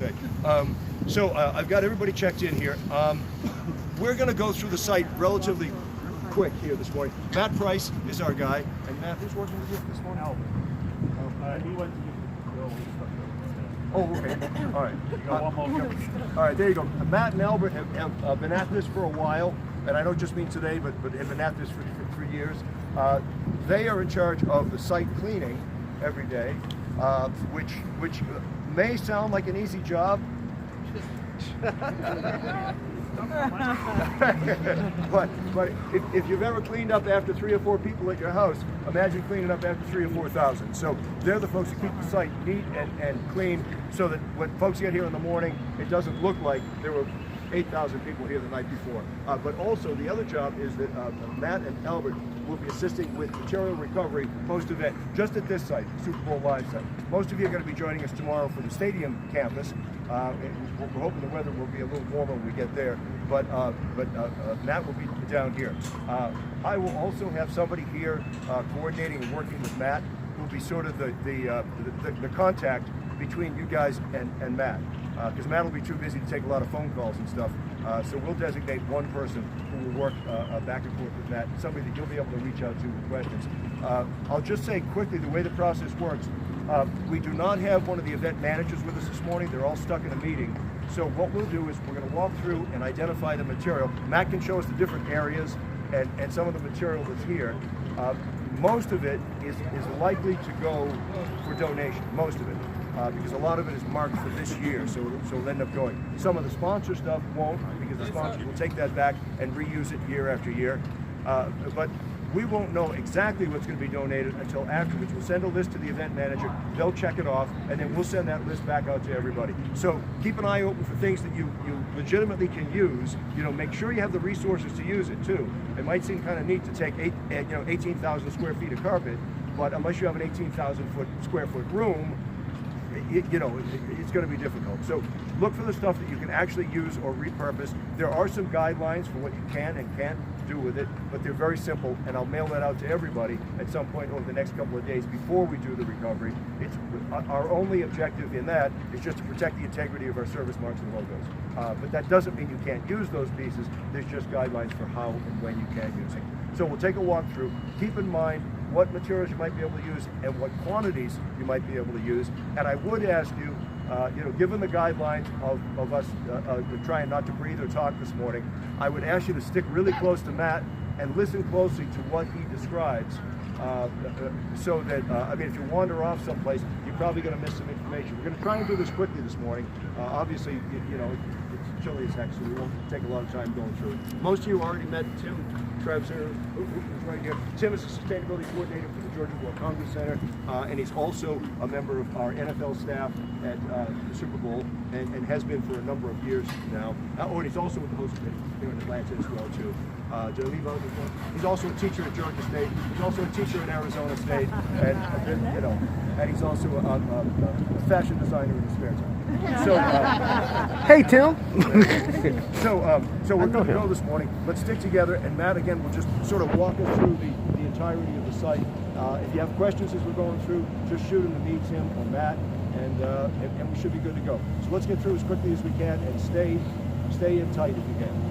Okay. I've got everybody checked in here. We're going to go through the site relatively quick here this morning. Matt Price is our guy. And Matt, who's working with you this morning? He went to Bill. Oh, okay. All right. You got one more coming. All right, there you go. Matt and Albert have been at this for a while, and I don't just mean today, but have been at this for 3 years. They are in charge of the site cleaning every day, which may sound like an easy job. but if you've ever cleaned up after 3 or 4 people at your house, imagine cleaning up after 3,000 or 4,000. So they're the folks who keep the site neat and clean, so that when folks get here in the morning, it doesn't look like there were 8,000 people here the night before. But also the other job is that Matt and Albert will be assisting with material recovery post-event, just at this site, Super Bowl LIii site. Most of you are going to be joining us tomorrow for the stadium campus. We're hoping the weather will be a little warmer when we get there, but Matt will be down here. I will also have somebody here coordinating and working with Matt, who will be sort of the contact between you guys and Matt, because Matt will be too busy to take a lot of phone calls and stuff. So we'll designate one person who will work back and forth with Matt, somebody that you'll be able to reach out to with questions. I'll just say quickly the way the process works. We do not have one of the event managers with us this morning. They're all stuck in a meeting. So what we'll do is we're going to walk through and identify the material. Matt can show us the different areas and some of the material that's here. Most of it is likely to go for donation, most of it. Because a lot of it is marked for this year, so it'll end up going. Some of the sponsor stuff won't, because the sponsors will take that back and reuse it year after year. But we won't know exactly what's going to be donated until afterwards. We'll send a list to the event manager, they'll check it off, and then we'll send that list back out to everybody. So keep an eye open for things that you legitimately can use. Make sure you have the resources to use it too. It might seem kind of neat to take 18,000 square feet of carpet, but unless you have an 18,000 square foot room, it's going to be difficult. So look for the stuff that you can actually use or repurpose. There are some guidelines for what you can and can't do with it, but they're very simple, and I'll mail that out to everybody at some point over the next couple of days before we do the recovery. Our only objective in that is just to protect the integrity of our service marks and logos. But that doesn't mean you can't use those pieces. There's just guidelines for how and when you can use them. So we'll take a walk through. Keep in mind what materials you might be able to use and what quantities you might be able to use. And I would ask you, given the guidelines of us trying not to breathe or talk this morning, I would ask you to stick really close to Matt and listen closely to what he describes. So that, if you wander off someplace, you're probably going to miss some information. We're going to try and do this quickly this morning. Obviously, it's chilly as heck, so we won't take a lot of time going through it. Most of you already met Tim Trevser, who's right here. Tim is the sustainability coordinator for the Georgia War Congress Center, and he's also a member of our NFL staff at the Super Bowl, and has been for a number of years now. And he's also with the host committee here in Atlanta as well, too. Did I leave out this one? He's also a teacher at Georgia State. He's also a teacher at Arizona State, and he's also a fashion designer in his spare time. So, hey Tim. so we're going to go this morning. Let's stick together, and Matt again will just sort of walk us through the entirety of the site. If you have questions as we're going through, just shoot them to me, Tim, or Matt, and we should be good to go. So let's get through as quickly as we can and stay in tight if you can.